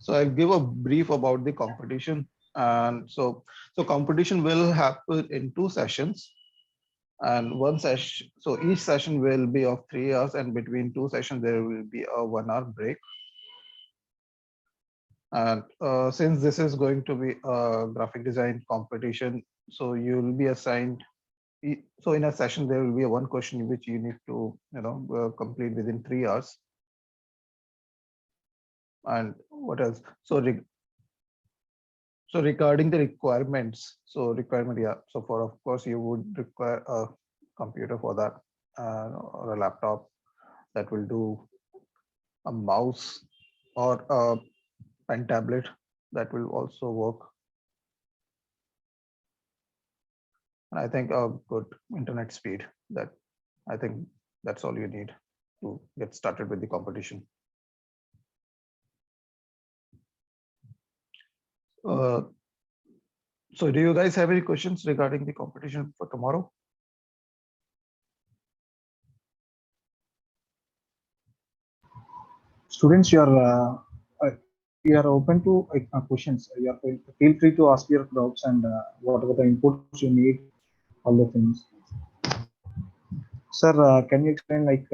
So I'll give a brief about the competition. And so competition will happen in two sessions, and one session. So each session will be of 3 hours, and between two sessions there will be a 1 hour break. And since this is going to be a graphic design competition, so you will be assigned. So in a session there will be a one question which you need to complete within 3 hours. And what else? So regarding the requirements, so requirement, yeah. So for of course you would require a computer for that, or a laptop that will do, a mouse, or a pen tablet that will also work. And I think a good internet speed. That I think that's all you need to get started with the competition. Uh, so do you guys have any questions regarding the competition for tomorrow? Students, you are open to questions. You are feel free to ask your doubts and whatever the inputs you need, all the things. Sir, can you explain like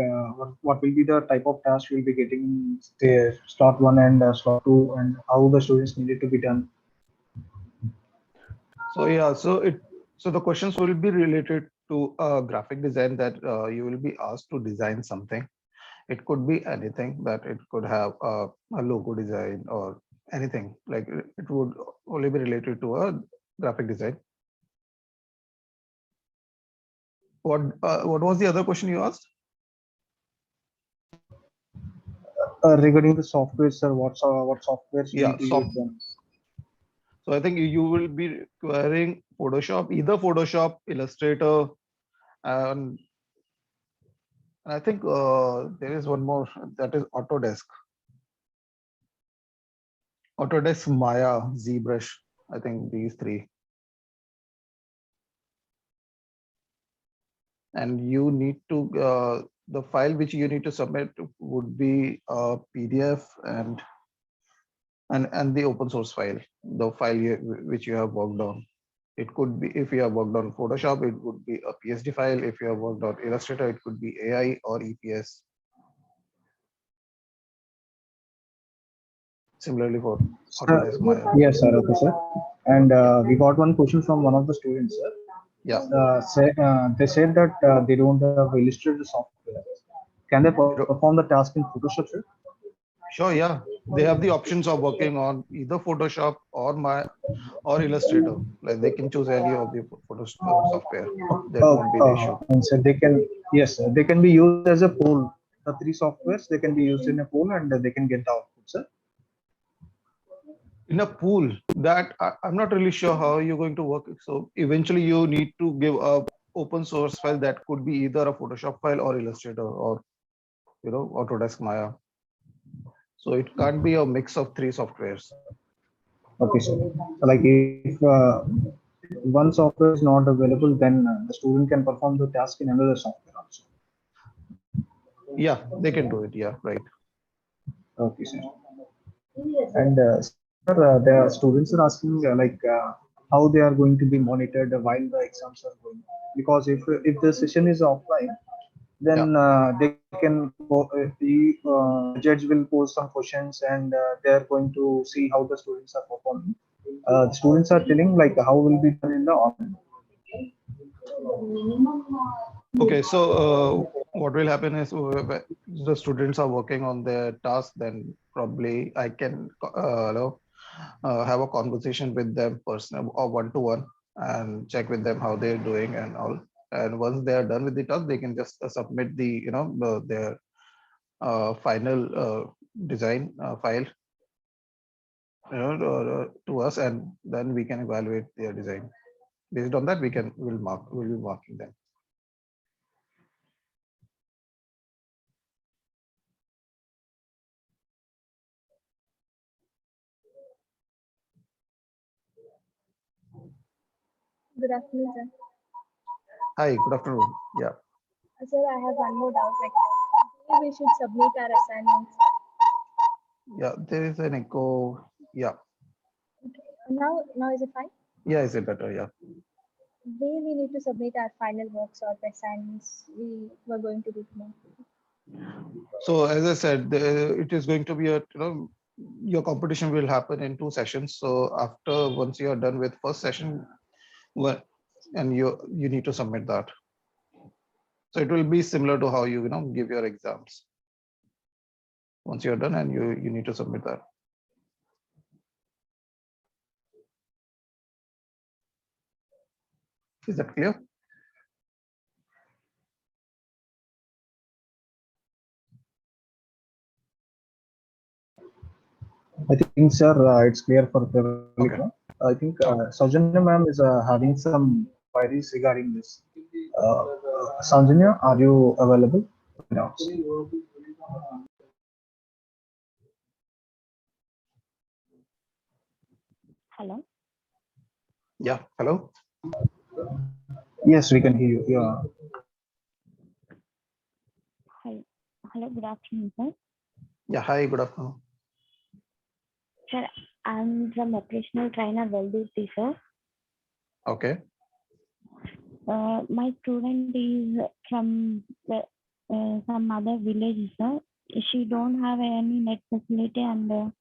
what will be the type of task we'll be getting in the slot one and slot two, and how the students need it to be done? So yeah, so the questions will be related to graphic design, that you will be asked to design something. It could be anything, that it could have a logo design or anything, like it would only be related to a graphic design. What was the other question you asked? Regarding the software, sir, what softwares we Yeah, need to use them? so I think you will be requiring Photoshop, either Photoshop, Illustrator, and I think there is one more, that is Autodesk Maya, ZBrush. I think these three. And you need to the file which you need to submit would be a PDF, and the open source file, the file which you have worked on. It could be, if you have worked on Photoshop, it would be a PSD file. If you have worked on Illustrator, it could be AI or EPS. Similarly for Autodesk Maya. Yes, sir. Okay, sir. And Yeah, we got one question from one of the students, sir. yeah. They said that they don't have Illustrator software. Can they They don't, perform the task in Photoshop, sir? sure, yeah. They have the options of working on either Photoshop or Illustrator. Like they can choose any of the photo software. That won't be the issue. And so they can, yes, sir, they can be used as a pool. The three softwares, they can be used in a pool and they can get the output, sir. In a pool, that I'm not really sure how you're going to work. So eventually you need to give a open source file that could be either a Photoshop file or Illustrator, or Autodesk Maya. So it can't be a mix of three softwares. Okay, sir. Like if one software is not available, then the student can perform the task in another software also. Yeah, they can do it. Yeah, right. Okay, sir. And sir, the students are asking how they are going to be monitored while the exams are going. Because if the session is offline, Yeah. then they can the judge will pose some questions and they are going to see how the students are performing. The students are telling like how will be done in the online. Okay, so what will happen is, the students are working on their task, then probably I can have a conversation with them personal or one to one, and check with them how they're doing and all. And once they are done with the task, they can just submit their final design file, to us, and then we can evaluate their design. Based on that, we'll be marking them. Good afternoon, sir. Hi, good afternoon. Yeah. Sir, I have one more doubt. Like, where we should submit our assignments? Yeah, there is an echo. Yeah. Now is it fine? Yeah, is it better? Yeah. Where we need to submit our final works or the assignments we were going to do tomorrow. So as I said, it is going to be your competition will happen in 2 sessions. So after once you are done with first session, well, and you need to submit that. So it will be similar to how you give your exams. Once you're done and you need to submit that. Is that clear? I think, sir, it's clear for Pravalika. Okay. I think Saujanya ma'am is having some queries regarding this. Saujanya, are you available? No. Hello. Yeah. Hello. Yes, we can hear you. Yeah. Hi. Hello. Good afternoon, sir. Yeah. Hi. Good afternoon. Sir, I'm from operational trainer Valdirthi, sir. Okay. My student is from some other village, sir. She don't have any net facility and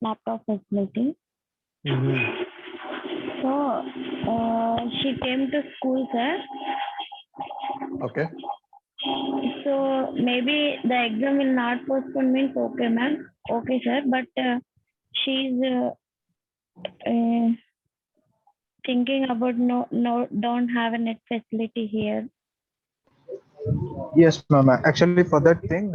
laptop facility. So she came to school, sir. Okay. So maybe the exam will not postpone means okay, ma'am. Okay, sir. But she's thinking about no don't have a net facility here. Yes, ma'am. Actually, for that thing,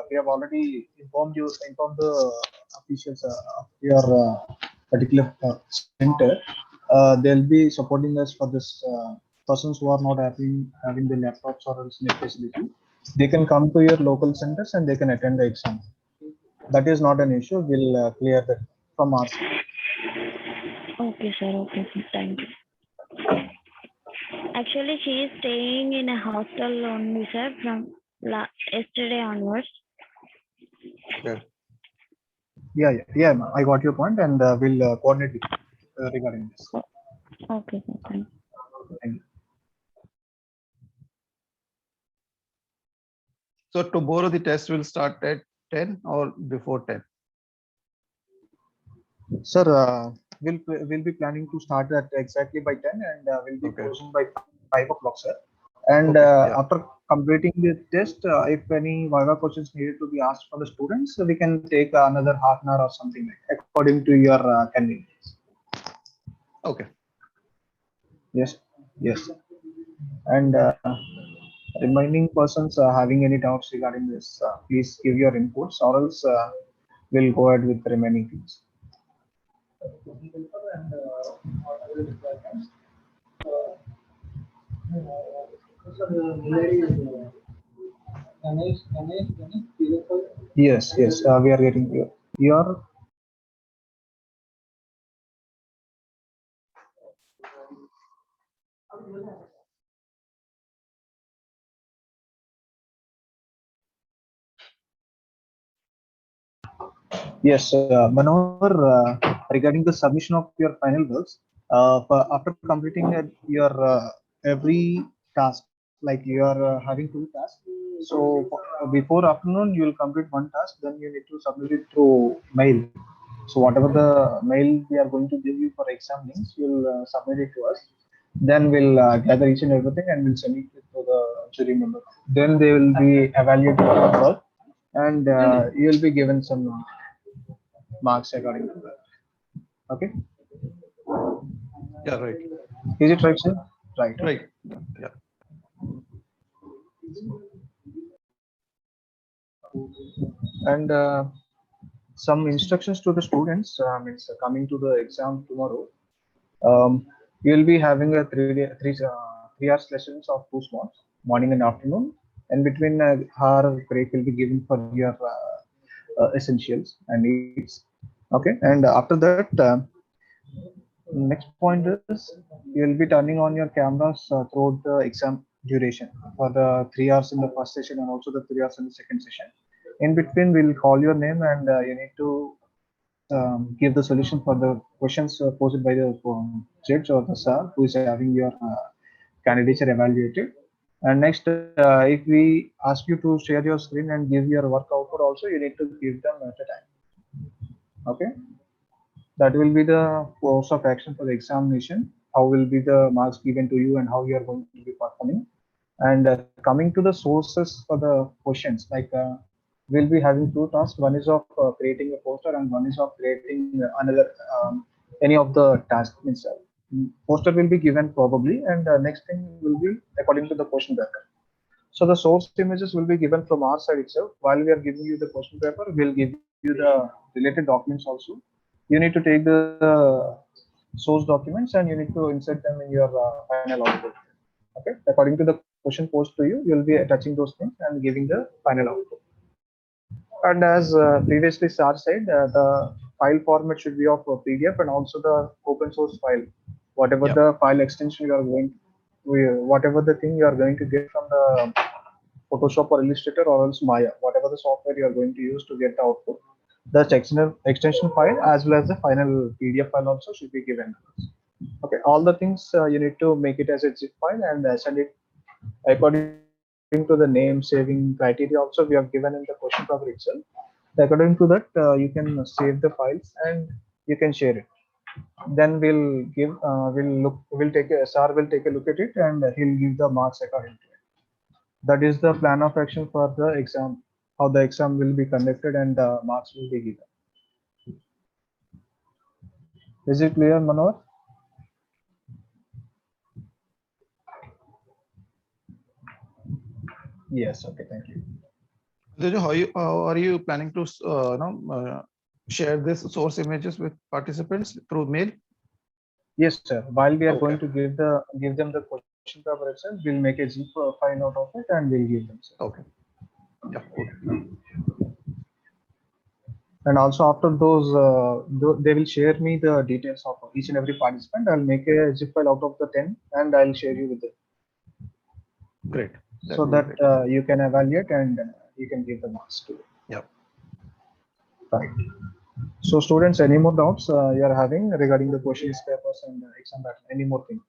we have already informed the officials of your particular center. They'll be supporting us for this persons who are not having the laptops or else net facility. They can come to your local centers and they can attend the exam. That is not an issue. We'll clear that from our side. Okay, sir. Okay, sir. Thank you. Actually, she is staying in a hostel only, sir, from yesterday onwards. Okay. Yeah, ma'am. I got your point, and we'll coordinate with you, regarding this. Okay, sir. Thank you. Thank you. So tomorrow the test will start at 10 or before 10. Sir, we'll be planning to start at exactly by 10, and we'll be Okay. closing by 5 o'clock, sir. And Okay, yeah. after completing the test, if any Viva questions needed to be asked from the students, we can take another half an hour or something like according to your convenience. Okay. Yes, yes. And remaining persons having any doubts regarding this, please give your inputs, or else we'll go ahead with the remaining things. Yes, we are getting you. Your Yes, Manohar, regarding the submission of your final works, after completing your every task, like you are having 2 tasks. So before afternoon, you will complete one task, then you need to submit it through mail. So whatever the mail we are going to give you for exam links, you'll submit it to us. Then we'll gather each and everything and we'll send it to the jury member. Then they will be evaluated your work, and you'll be given some marks according to that. Okay. Yeah, right. Is it right, sir? Right. Right. Yeah. And some instructions to the students means coming to the exam tomorrow. You'll be having a 3 hours lessons of 2 slots, morning and afternoon, and between hour break will be given for your essentials and needs. Okay, and after that, next point is you'll be turning on your cameras throughout the exam duration for the 3 hours in the first session and also the 3 hours in the second session. In between, we'll call your name and you need to give the solution for the questions posed by the judge or the sir who is having your candidature evaluated. And next, if we ask you to share your screen and give your work output also, you need to give them at a time. Okay. That will be the course of action for the examination. How will be the marks given to you and how you are going to be performing. And coming to the sources for the questions, like we'll be having two tasks. One is of creating a poster and one is of creating another any of the tasks itself. Poster will be given probably, and next thing will be according to the question paper. So the source images will be given from our side itself. While we are giving you the question paper, we'll give you the related documents also. You need to take the source documents and you need to insert them in your final output. Okay, according to the question posed to you, you'll be attaching those things and giving the final output. And as previously Sar said, the file format should be of PDF and also the open source file. Whatever Yep. the file extension you are going, whatever the thing you are going to get from the Photoshop or Illustrator or else Maya, whatever the software you are going to use to get the output, the extension file as well as the final PDF file also should be given. Okay, all the things you need to make it as a zip file and send it according to the name saving criteria also we have given in the question paper itself. According to that, you can save the files and you can share it. Then we'll take a SR will take a look at it and he'll give the marks according to it. That is the plan of action for the exam, how the exam will be conducted and the marks will be given. Is it clear, Manor? Yes. Okay. Thank you. Tejo, how are you planning to share this source images with participants through mail? Yes, sir. While we are Okay. going to give them the question paper itself, we'll make a zip file out of it and we'll give them. Sir. Okay. Yeah. Cool. And also after those, they will share me the details of each and every participant. I'll make a zip file out of the 10 and I'll share you with it. Great. So would be that great. you can evaluate and you can give the marks to it. Yep. Right. So students, any more doubts you are having regarding the questions papers and exam pattern? Any more thing?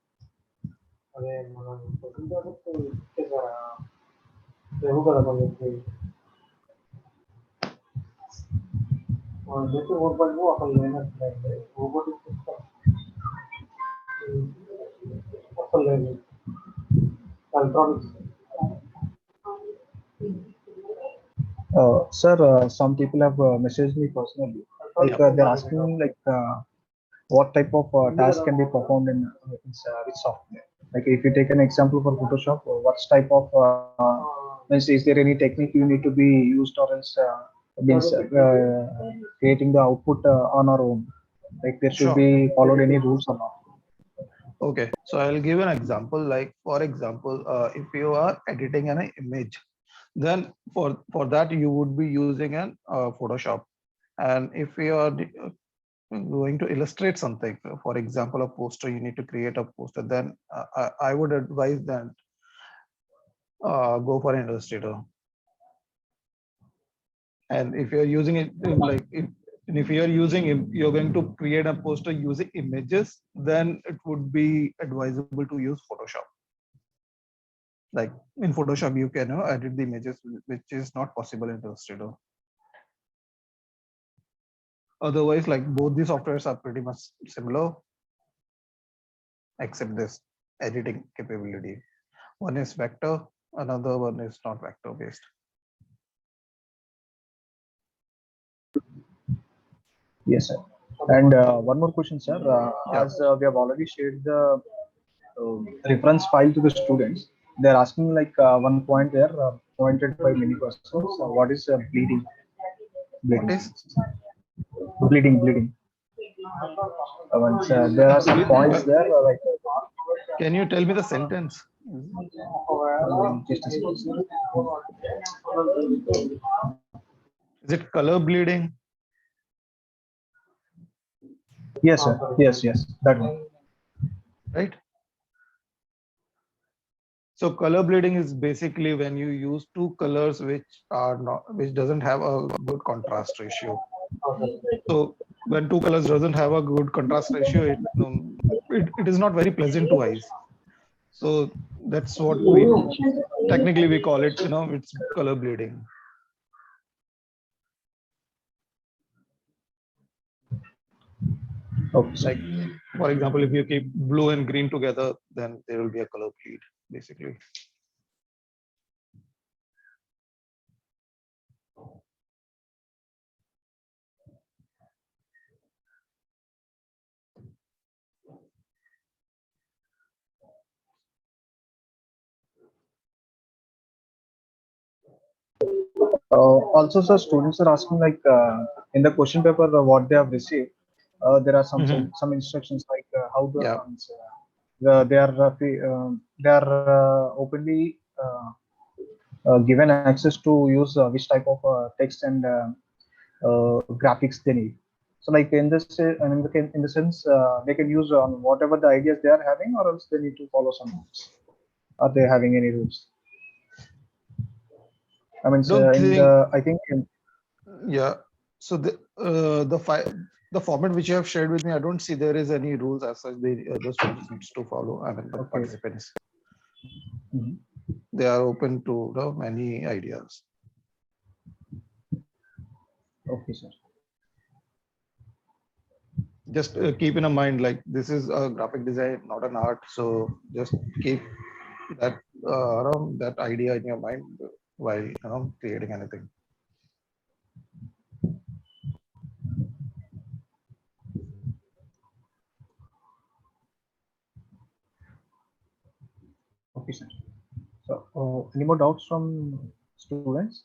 Sir, some people have messaged me personally. Like they're asking me like what type of task can be performed in which software. Like if you take an example for Photoshop, what type of means is there any technique you need to be used or else means creating the output on our own? Like there should Sure. be followed any rules or not? Okay. So I'll give an example. Like for example, if you are editing an image, then for that you would be using an Photoshop. And if you are going to illustrate something, for example, a poster, you need to create a poster, then I would advise that go for an Illustrator. And if you're using it like if you're you're going to create a poster using images, then it would be advisable to use Photoshop. Like in Photoshop, you can edit the images, which is not possible in Illustrator. Otherwise, like both these softwares are pretty much similar, except this editing capability. One is vector, another one is not vector based. Yes, sir. And one more question, sir. As we have already shared the reference file to the students, they're asking like one point there pointed by many persons. What is bleeding? What is? Bleeding. There are some points there. Can you tell me the sentence? Just a second. Is it color bleeding? Yes, sir. Yes, that one. Right. So color bleeding is basically when you use two colors which doesn't have a good contrast ratio. So when two colors doesn't have a good contrast ratio, it is not very pleasant to eyes. So that's what we technically we call it, it's color bleeding. Okay, sir. Like, for example, if you keep blue and green together, then there will be a color bleed, basically. Also, sir, students are asking like in the question paper what they have received. There are some instructions like how Yeah. they are openly given access to use which type of text and graphics they need. So, like in this, in the sense, they can use on whatever the ideas they are having, or else they need to follow some rules. Are they having any rules? I mean, Don't in think, the I think in, yeah. So the format which you have shared with me, I don't see there is any rules as such the students needs to follow. I mean, the okay. participants, Mhm. they are open to many ideas. Okay, sir. Just keep in a mind, like this is a graphic design, not an art. So just keep that around that idea in your mind while creating anything. Okay, sir. So, any more doubts from students?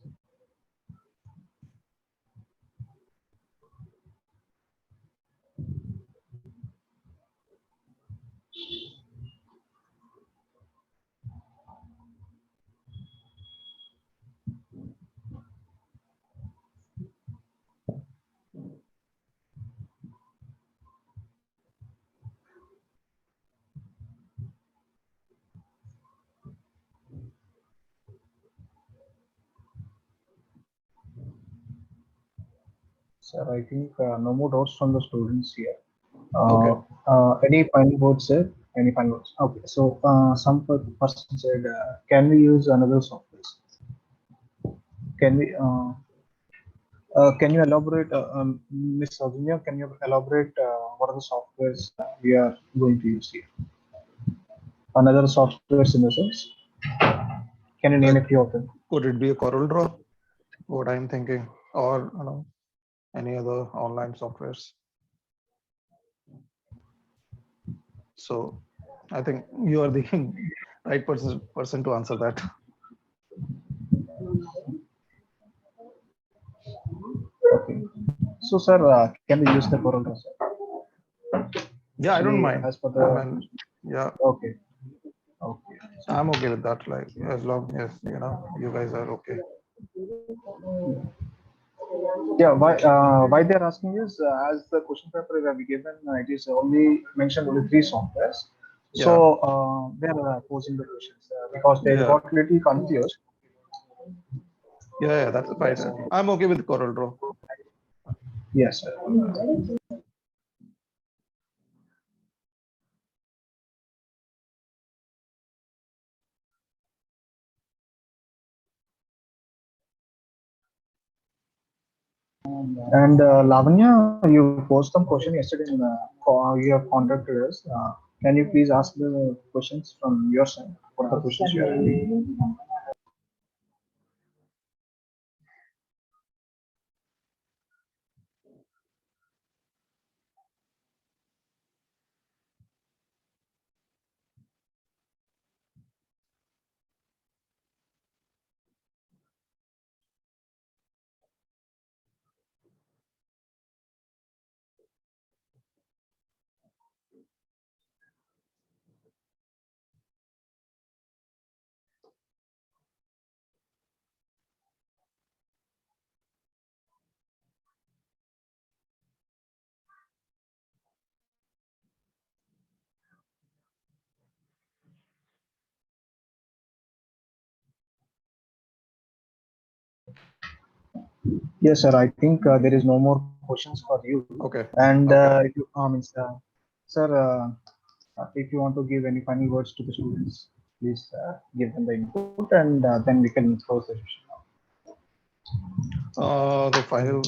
Sir, I think no more doubts from the students here. Okay. Any final words, sir? Any final words? Okay. So, some person said, can we use another software? Can we? Can you elaborate, Ms. Avinya, can you elaborate what are the softwares we are going to use here? Another softwares in the sense? Can you name Like, a few of them? could it be a Corel Draw? What I'm thinking, or any other online softwares. So I think you are the right person to answer that. Okay. So, sir, can we use the Corel Draw, sir? Yeah, I don't Actually, mind. as per I the mean, yeah, okay, okay. I'm okay with that. Like, as long as you guys are okay. Yeah, why they're asking is as the question paper will be given, it is only mentioned only three softwares. So Yeah, they're posing the questions because they yeah, got little confused. yeah. That's fine. Yes, I'm okay with Corel Draw. yes, sir. And Lavanya, you posed some question yesterday. You have contacted us. Can you please ask the questions from your side? What are the questions you are having? Yes, sir. I think there is no more questions for you. Okay. And Okay. if you, sir, if you want to give any final words to the students, please give them the input, and then we can close the session. The final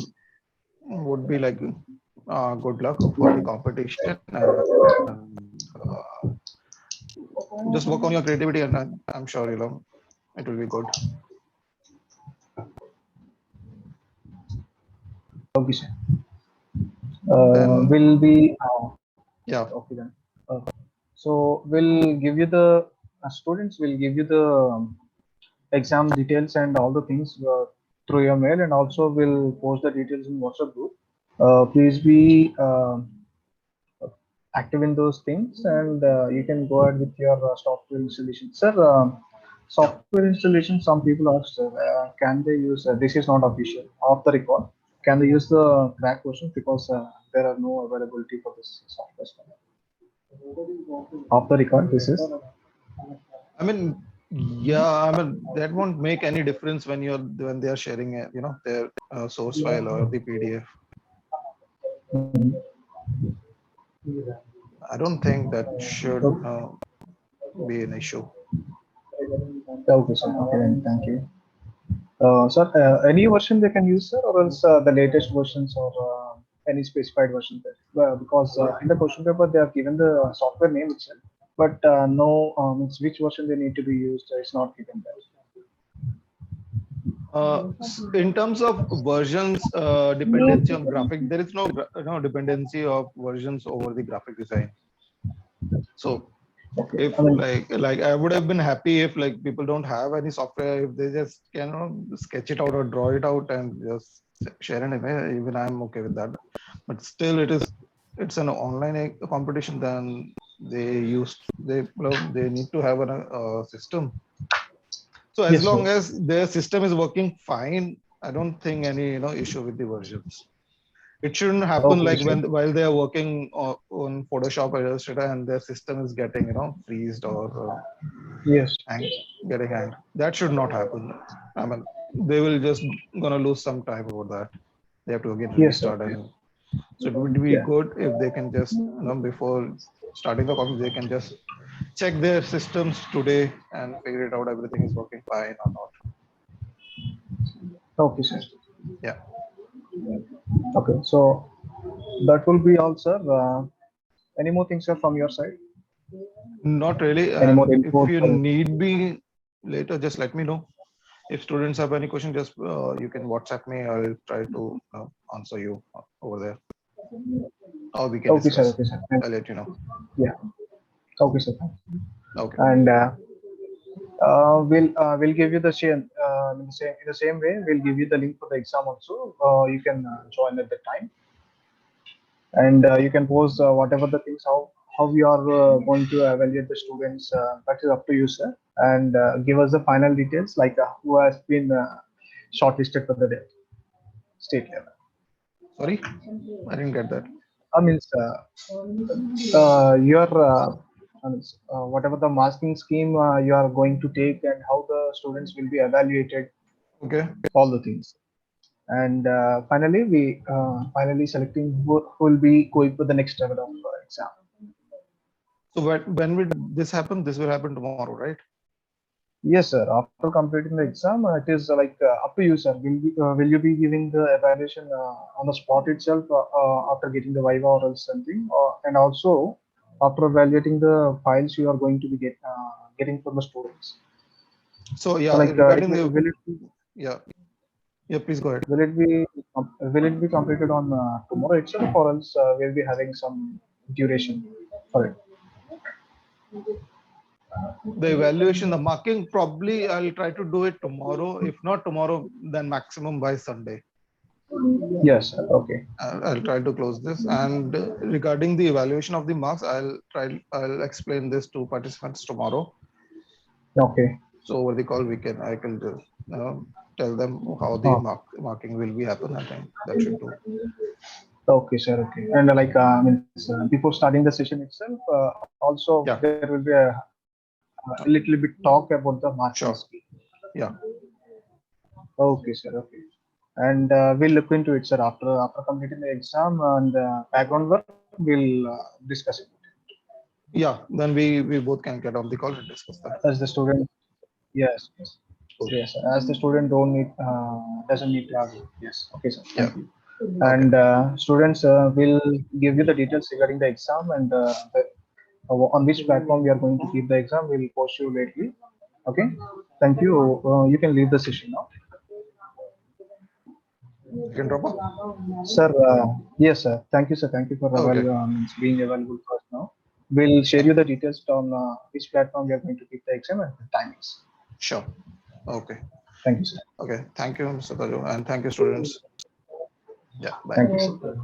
would be like good luck for the competition, and just work on your creativity, and I'm sure it will be good. Okay, sir. Then Will be yeah. okay then. So we'll give you the students will give you the exam details and all the things through your mail, and also we'll post the details in WhatsApp group. Please be active in those things, and you can go ahead with your software installation. Sir, Yeah. software installation, some people ask, sir, can they use, this is not official, off the record, can they use the crack version because there are no availability for this software stuff? Off the record, this is. I mean, yeah, I mean that won't make any difference when they are sharing their source file or the PDF. I don't think that should be an issue. Okay, sir. Okay, then thank you. Sir, any version they can use, sir, or else the latest versions, or any specified version there? Because in the question paper they have given the software name itself, but no means which version they need to be used. It's not given there. In terms of versions, dependency on graphic, there is no dependency of versions over the graphic design. So Okay. if like I would have been happy if like people don't have any software, if they just sketch it out or draw it out and just share an image, even I'm okay with that. But still it's an online competition, then they need to have a system. So as Yes, long sir. as their system is working fine, I don't think any issue with the versions. It shouldn't happen Okay, like sure. while they are working on Photoshop or Illustrator and their system is getting freezed or Yes. getting hanged. That should not happen. I mean, they will just gonna lose some time over that. They have to again Yes, sir. restart, and so it would be Yeah. good if they can just before starting the company they can just check their systems today and figure it out everything is working fine or not. Okay, sir. Yeah. Okay, so that will be all, sir. Any more things, sir, from your side? Not really. Any more And if input? you need me later, just let me know. If students have any question, just you can WhatsApp me. I'll try to answer you over there, or we can Okay, sir. discuss. Okay, sir. I'll let you know. Yeah. Okay, sir. Okay. And we'll give you the same in the same way. We'll give you the link for the exam also. You can join at the time, and you can post whatever the things how we are going to evaluate the students. That is up to you, sir. And give us the final details, like who has been shortlisted for the state level. Sorry, I didn't get that. I mean, your whatever the masking scheme you are going to take, and how the students will be evaluated, Okay. all the things. And finally, we finally selecting who will be going to the next level of exam. So when will this happen? This will happen tomorrow, right? Yes, sir. After completing the exam, it is up to you, sir. Will you be giving the evaluation on the spot itself after getting the Viva or else something, and also after evaluating the files you are going to be getting from the students? So So yeah, like, regarding the yeah, yeah, please go ahead. will it be completed on tomorrow itself, or else we'll be having some duration for it? The evaluation, the marking, probably I'll try to do it tomorrow. If not tomorrow, then maximum by Sunday. Yes, sir. Okay. I'll try to close this. And regarding the evaluation of the marks, I'll explain this to participants tomorrow. Okay. So over the call, I can just tell them how the marking will be happen. I think that should do. Okay, sir. Okay. And before starting the session itself, also Yeah. there will be a little bit talk about the marking Sure. scheme. Yeah. Okay, sir. Okay. and we'll look into it, sir. After completing the exam and background work, we'll discuss it. Yeah, then we both can get on the call and discuss that. As the student, yes, yes, yes. As the student don't need doesn't need to have it. Yes. Okay, sir. Yeah. Thank you. And students will give you the details regarding the exam and on which platform we are going to give the exam. We'll post you lately. Okay. Thank you. You can leave the session now. You can drop off. Sir, yes, sir. Thank you, sir. Thank you for Okay. being available for us now. We'll share you the details on which platform we are going to keep the exam and the timings. Sure. Okay. Thank you, sir. Okay. Thank you, Mr. Taju, and thank you, students. Yeah. Bye. Thank you, sir.